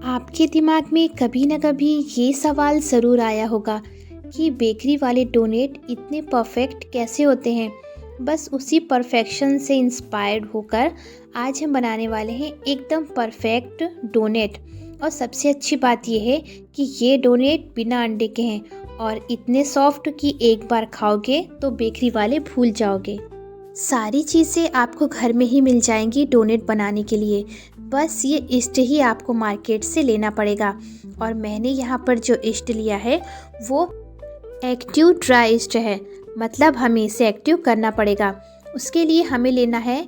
आपके दिमाग में कभी न कभी ये सवाल ज़रूर आया होगा कि बेकरी वाले डोनेट इतने परफेक्ट कैसे होते हैं। बस उसी परफेक्शन से इंस्पायर्ड होकर आज हम बनाने वाले हैं एकदम परफेक्ट डोनेट। और सबसे अच्छी बात यह है कि ये डोनेट बिना अंडे के हैं और इतने सॉफ्ट कि एक बार खाओगे तो बेकरी वाले भूल जाओगे। सारी चीज़ें आपको घर में ही मिल जाएंगी डोनेट बनाने के लिए। बस ये ईस्ट ही आपको मार्केट से लेना पड़ेगा। और मैंने यहाँ पर जो ईस्ट लिया है वो एक्टिव ड्राई ईस्ट है, मतलब हमें इसे एक्टिव करना पड़ेगा। उसके लिए हमें लेना है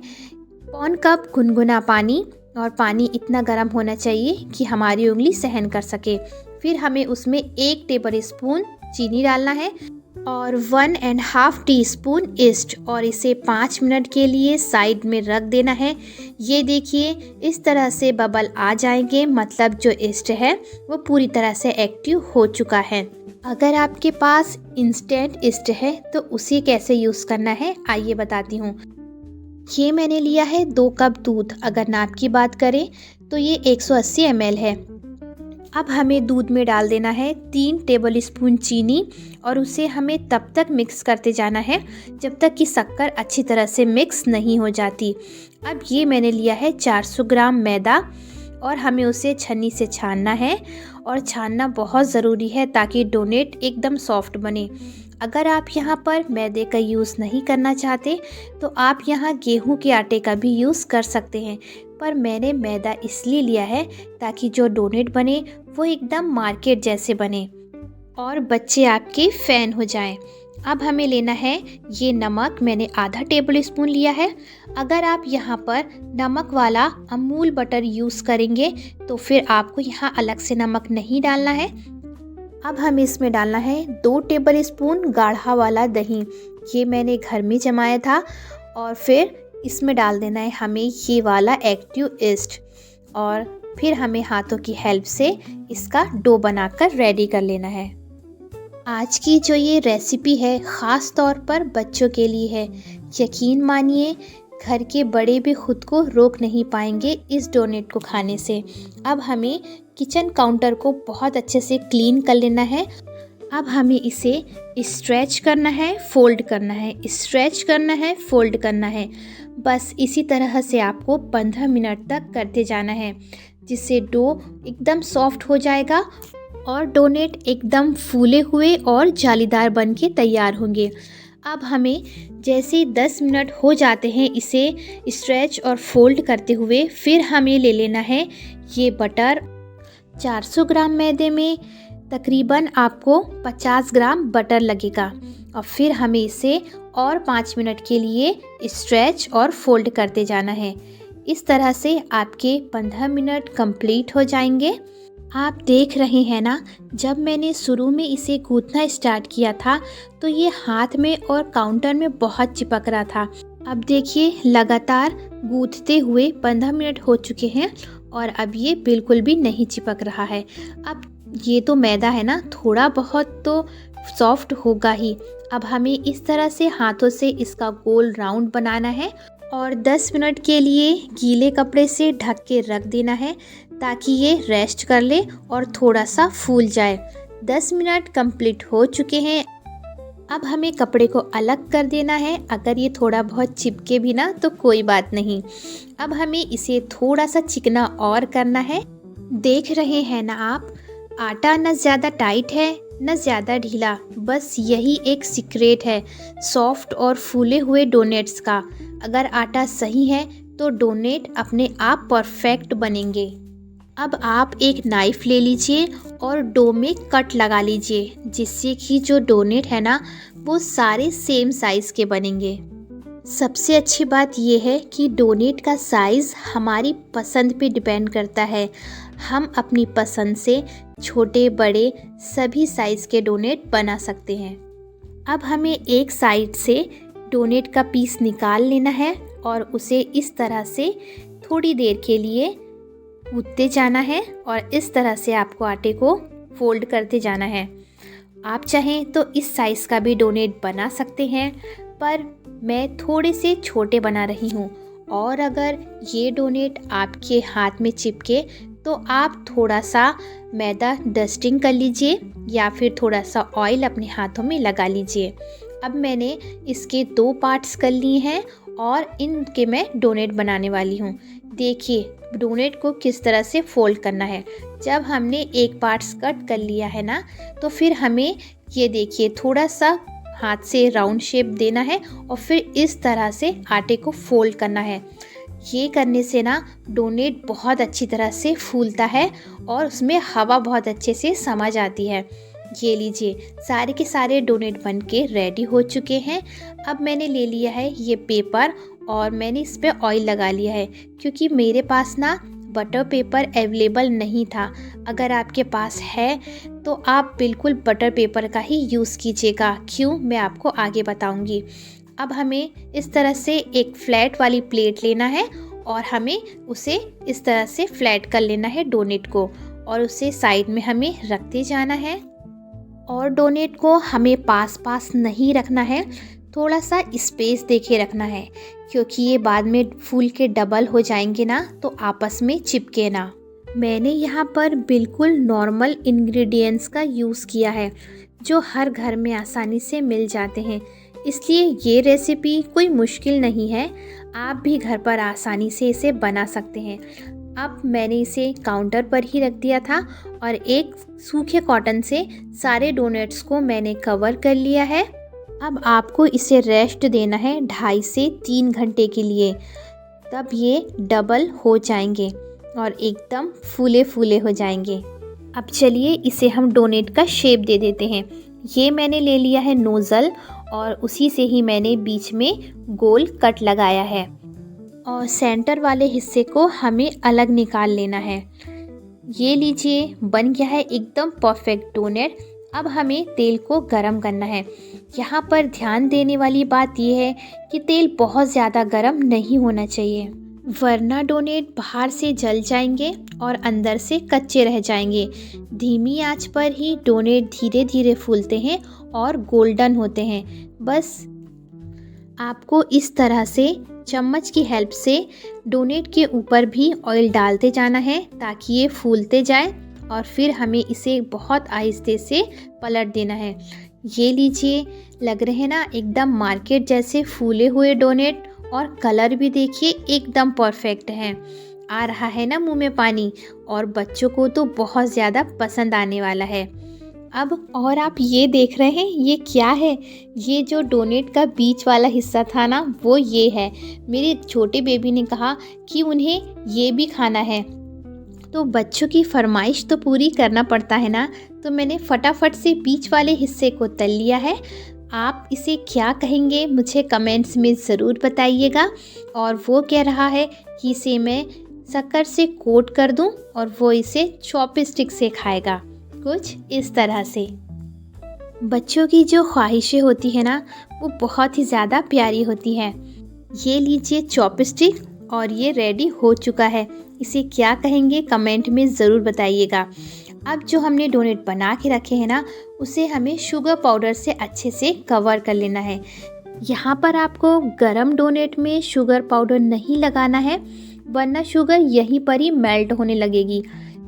पौन कप गुनगुना पानी, और पानी इतना गर्म होना चाहिए कि हमारी उंगली सहन कर सके। फिर हमें उसमें 1 टेबल स्पून चीनी डालना है और 1.5 टीस्पून ईस्ट, और इसे 5 मिनट के लिए साइड में रख देना है। ये देखिए इस तरह से बबल आ जाएंगे, मतलब जो ईस्ट है वो पूरी तरह से एक्टिव हो चुका है। अगर आपके पास इंस्टेंट ईस्ट है तो उसे कैसे यूज़ करना है आइए बताती हूँ। ये मैंने लिया है 2 कप दूध। अगर नाप की बात करें तो ये 180 ml है। अब हमें दूध में डाल देना है 3 टेबल स्पून चीनी, और उसे हमें तब तक मिक्स करते जाना है जब तक कि शक्कर अच्छी तरह से मिक्स नहीं हो जाती। अब ये मैंने लिया है 400 ग्राम मैदा, और हमें उसे छन्नी से छानना है, और छानना बहुत ज़रूरी है ताकि डोनेट एकदम सॉफ्ट बने। अगर आप यहाँ पर मैदे का यूज़ नहीं करना चाहते तो आप यहाँ गेहूं के आटे का भी यूज़ कर सकते हैं, पर मैंने मैदा इसलिए लिया है ताकि जो डोनेट बने वो एकदम मार्केट जैसे बने और बच्चे आपके फ़ैन हो जाएं। अब हमें लेना है ये नमक, मैंने आधा टेबल स्पून लिया है। अगर आप यहाँ पर नमक वाला अमूल बटर यूज़ करेंगे तो फिर आपको यहाँ अलग से नमक नहीं डालना है। अब हमें इसमें डालना है 2 टेबल स्पून गाढ़ा वाला दही, ये मैंने घर में जमाया था। और फिर इसमें डाल देना है हमें ये वाला एक्टिव ईस्ट, और फिर हमें हाथों की हेल्प से इसका डो बनाकर रेडी कर लेना है। आज की जो ये रेसिपी है ख़ास तौर पर बच्चों के लिए है। यकीन मानिए घर के बड़े भी खुद को रोक नहीं पाएंगे इस डोनेट को खाने से। अब हमें किचन काउंटर को बहुत अच्छे से क्लीन कर लेना है। अब हमें इसे स्ट्रेच करना है, फोल्ड करना है, स्ट्रेच करना है, फोल्ड करना है। बस इसी तरह से आपको 15 मिनट तक करते जाना है, जिससे डो एकदम सॉफ्ट हो जाएगा और डोनेट एकदम फूले हुए और जालीदार बन के तैयार होंगे। अब हमें जैसे 10 मिनट हो जाते हैं इसे स्ट्रेच और फोल्ड करते हुए, फिर हमें ले लेना है ये बटर। 400 ग्राम मैदे में तकरीबन आपको 50 ग्राम बटर लगेगा, और फिर हमें इसे और 5 मिनट के लिए स्ट्रेच और फोल्ड करते जाना है। इस तरह से आपके 15 मिनट कंप्लीट हो जाएंगे। आप देख रहे हैं ना, जब मैंने शुरू में इसे गूंथना स्टार्ट किया था तो ये हाथ में और काउंटर में बहुत चिपक रहा था। अब देखिए लगातार गूंथते हुए 15 मिनट हो चुके हैं और अब ये बिल्कुल भी नहीं चिपक रहा है। अब ये तो मैदा है ना, थोड़ा बहुत तो सॉफ्ट होगा ही। अब हमें इस तरह से हाथों से इसका गोल राउंड बनाना है और 10 मिनट के लिए गीले कपड़े से ढक के रख देना है ताकि ये रेस्ट कर ले और थोड़ा सा फूल जाए। 10 मिनट कंप्लीट हो चुके हैं। अब हमें कपड़े को अलग कर देना है। अगर ये थोड़ा बहुत चिपके भी ना तो कोई बात नहीं। अब हमें इसे थोड़ा सा चिकना और करना है। देख रहे हैं ना आप, आटा न ज़्यादा टाइट है न ज़्यादा ढीला, बस यही एक सीक्रेट है सॉफ्ट और फूले हुए डोनेट्स का। अगर आटा सही है तो डोनेट अपने आप परफेक्ट बनेंगे। अब आप एक नाइफ़ ले लीजिए और डो में कट लगा लीजिए, जिससे कि जो डोनेट है ना वो सारे सेम साइज़ के बनेंगे। सबसे अच्छी बात यह है कि डोनेट का साइज़ हमारी पसंद पे डिपेंड करता है। हम अपनी पसंद से छोटे बड़े सभी साइज़ के डोनेट बना सकते हैं। अब हमें एक साइड से डोनेट का पीस निकाल लेना है और उसे इस तरह से थोड़ी देर के लिए गूंथते जाना है, और इस तरह से आपको आटे को फोल्ड करते जाना है। आप चाहें तो इस साइज़ का भी डोनेट बना सकते हैं, पर मैं थोड़े से छोटे बना रही हूँ। और अगर ये डोनेट आपके हाथ में चिपके तो आप थोड़ा सा मैदा डस्टिंग कर लीजिए या फिर थोड़ा सा ऑयल अपने हाथों में लगा लीजिए। अब मैंने इसके 2 पार्ट्स कर लिए हैं और इनके मैं डोनेट बनाने वाली हूँ। देखिए डोनेट को किस तरह से फोल्ड करना है। जब हमने एक पार्ट्स कट कर लिया है ना, तो फिर हमें ये देखिए थोड़ा सा हाथ से राउंड शेप देना है और फिर इस तरह से आटे को फोल्ड करना है। ये करने से ना डोनेट बहुत अच्छी तरह से फूलता है और उसमें हवा बहुत अच्छे से समा जाती है। ये लीजिए सारे के सारे डोनेट बन के रेडी हो चुके हैं। अब मैंने ले लिया है ये पेपर और मैंने इस पर ऑयल लगा लिया है, क्योंकि मेरे पास ना बटर पेपर अवेलेबल नहीं था। अगर आपके पास है तो आप बिल्कुल बटर पेपर का ही यूज़ कीजिएगा। क्यों, मैं आपको आगे बताऊंगी। अब हमें इस तरह से एक फ्लैट वाली प्लेट लेना है और हमें उसे इस तरह से फ्लैट कर लेना है डोनेट को, और उसे साइड में हमें रखते जाना है। और डोनेट को हमें पास पास नहीं रखना है, थोड़ा सा स्पेस देके रखना है, क्योंकि ये बाद में फूल के डबल हो जाएंगे ना, तो आपस में चिपके ना। मैंने यहाँ पर बिल्कुल नॉर्मल इंग्रेडिएंट्स का यूज़ किया है जो हर घर में आसानी से मिल जाते हैं, इसलिए ये रेसिपी कोई मुश्किल नहीं है। आप भी घर पर आसानी से इसे बना सकते हैं। अब मैंने इसे काउंटर पर ही रख दिया था और एक सूखे कॉटन से सारे डोनट्स को मैंने कवर कर लिया है। अब आपको इसे रेस्ट देना है 2.5 से 3 घंटे के लिए, तब ये डबल हो जाएंगे और एकदम फूले फूले हो जाएंगे। अब चलिए इसे हम डोनेट का शेप दे देते हैं। ये मैंने ले लिया है नोज़ल और उसी से ही मैंने बीच में गोल कट लगाया है और सेंटर वाले हिस्से को हमें अलग निकाल लेना है। ये लीजिए बन गया है एकदम परफेक्ट डोनेट। अब हमें तेल को गरम करना है। यहाँ पर ध्यान देने वाली बात यह है कि तेल बहुत ज़्यादा गरम नहीं होना चाहिए, वरना डोनेट बाहर से जल जाएंगे और अंदर से कच्चे रह जाएंगे। धीमी आंच पर ही डोनेट धीरे धीरे फूलते हैं और गोल्डन होते हैं। बस आपको इस तरह से चम्मच की हेल्प से डोनेट के ऊपर भी ऑयल डालते जाना है ताकि ये फूलते जाए, और फिर हमें इसे बहुत आहिस्ते से पलट देना है। ये लीजिए लग रहे हैं ना एकदम मार्केट जैसे फूले हुए डोनेट, और कलर भी देखिए एकदम परफेक्ट है। आ रहा है ना मुंह में पानी, और बच्चों को तो बहुत ज़्यादा पसंद आने वाला है। अब और आप ये देख रहे हैं ये क्या है? ये जो डोनेट का बीच वाला हिस्सा था ना, वो ये है। मेरे छोटे बेबी ने कहा कि उन्हें ये भी खाना है, तो बच्चों की फरमाइश तो पूरी करना पड़ता है ना, तो मैंने फटाफट से बीच वाले हिस्से को तल लिया है। आप इसे क्या कहेंगे मुझे कमेंट्स में ज़रूर बताइएगा। और वो कह रहा है कि इसे मैं शक्कर से कोट कर दूं और वो इसे चॉपस्टिक से खाएगा, कुछ इस तरह से। बच्चों की जो ख्वाहिशें होती है ना, वो बहुत ही ज़्यादा प्यारी होती है। ये लीजिए चॉपस्टिक और ये रेडी हो चुका है। इसे क्या कहेंगे कमेंट में ज़रूर बताइएगा। अब जो हमने डोनेट बना के रखे हैं ना, उसे हमें शुगर पाउडर से अच्छे से कवर कर लेना है। यहाँ पर आपको गरम डोनेट में शुगर पाउडर नहीं लगाना है, वरना शुगर यहीं पर ही मेल्ट होने लगेगी।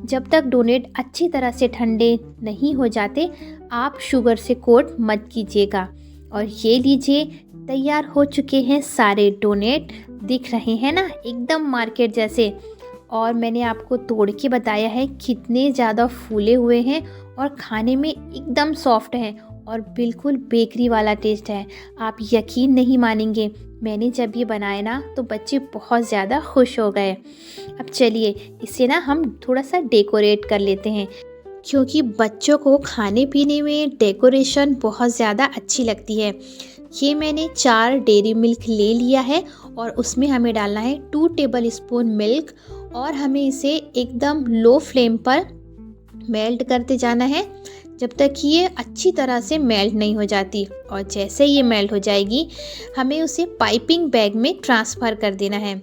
जब तक डोनेट अच्छी तरह से ठंडे नहीं हो जाते, आप शुगर से कोट मत कीजिएगा। और ये लीजिए तैयार हो चुके हैं सारे डोनेट। दिख रहे हैं ना एकदम मार्केट जैसे, और मैंने आपको तोड़ के बताया है कितने ज़्यादा फूले हुए हैं और खाने में एकदम सॉफ्ट हैं और बिल्कुल बेकरी वाला टेस्ट है। आप यकीन नहीं मानेंगे, मैंने जब ये बनाए ना तो बच्चे बहुत ज़्यादा खुश हो गए। अब चलिए इसे ना हम थोड़ा सा डेकोरेट कर लेते हैं, क्योंकि बच्चों को खाने पीने में डेकोरेशन बहुत ज़्यादा अच्छी लगती है। ये मैंने 4 डेयरी मिल्क ले लिया है और उसमें हमें डालना है 2 टेबल स्पून मिल्क, और हमें इसे एकदम लो फ्लेम पर मेल्ट करते जाना है जब तक कि ये अच्छी तरह से मेल्ट नहीं हो जाती। और जैसे ये मेल्ट हो जाएगी, हमें उसे पाइपिंग बैग में ट्रांसफ़र कर देना है।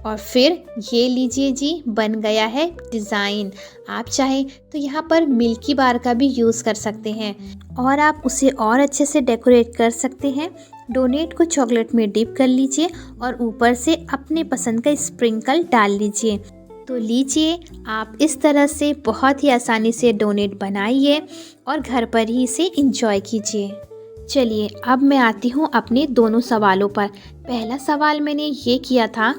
और फिर ये लीजिए जी, बन गया है डिज़ाइन। आप चाहें तो यहाँ पर मिल्की बार का भी यूज़ कर सकते हैं और आप उसे और अच्छे से डेकोरेट कर सकते हैं। डोनेट को चॉकलेट में डिप कर लीजिए और ऊपर से अपने पसंद का स्प्रिंकल डाल लीजिए। तो लीजिए, आप इस तरह से बहुत ही आसानी से डोनेट बनाइए और घर पर ही इसे इंजॉय कीजिए। चलिए, अब मैं आती हूँ अपने दोनों सवालों पर। पहला सवाल मैंने ये किया था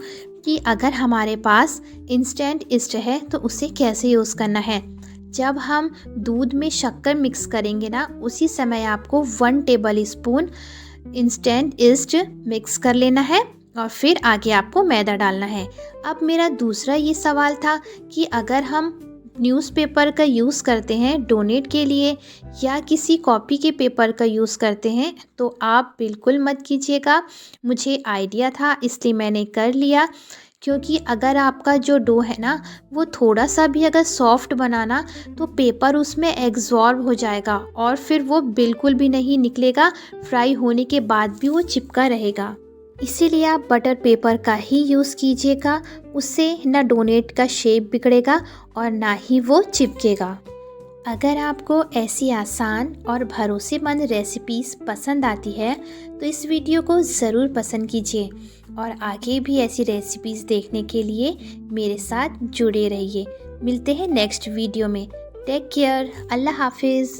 कि अगर हमारे पास इंस्टेंट ईस्ट है तो उसे कैसे यूज़ करना है। जब हम दूध में शक्कर मिक्स करेंगे ना, उसी समय आपको 1 table spoon instant east mix कर लेना है और फिर आगे आपको मैदा डालना है। अब मेरा दूसरा ये सवाल था कि अगर हम न्यूज़पेपर का यूज़ करते हैं डोनेट के लिए या किसी कॉपी के पेपर का यूज़ करते हैं तो आप बिल्कुल मत कीजिएगा। मुझे आइडिया था इसलिए मैंने कर लिया, क्योंकि अगर आपका जो डो है ना वो थोड़ा सा भी अगर सॉफ्ट बनाना तो पेपर उसमें एग्जॉर्ब हो जाएगा और फिर वो बिल्कुल भी नहीं निकलेगा। फ्राई होने के बाद भी वो चिपका रहेगा। इसीलिए आप बटर पेपर का ही यूज़ कीजिएगा। उससे ना डोनेट का शेप बिगड़ेगा और ना ही वो चिपकेगा। अगर आपको ऐसी आसान और भरोसेमंद रेसिपीज़ पसंद आती है तो इस वीडियो को ज़रूर पसंद कीजिए और आगे भी ऐसी रेसिपीज़ देखने के लिए मेरे साथ जुड़े रहिए। मिलते हैं नेक्स्ट वीडियो में। Take care. अल्लाह हाफिज़।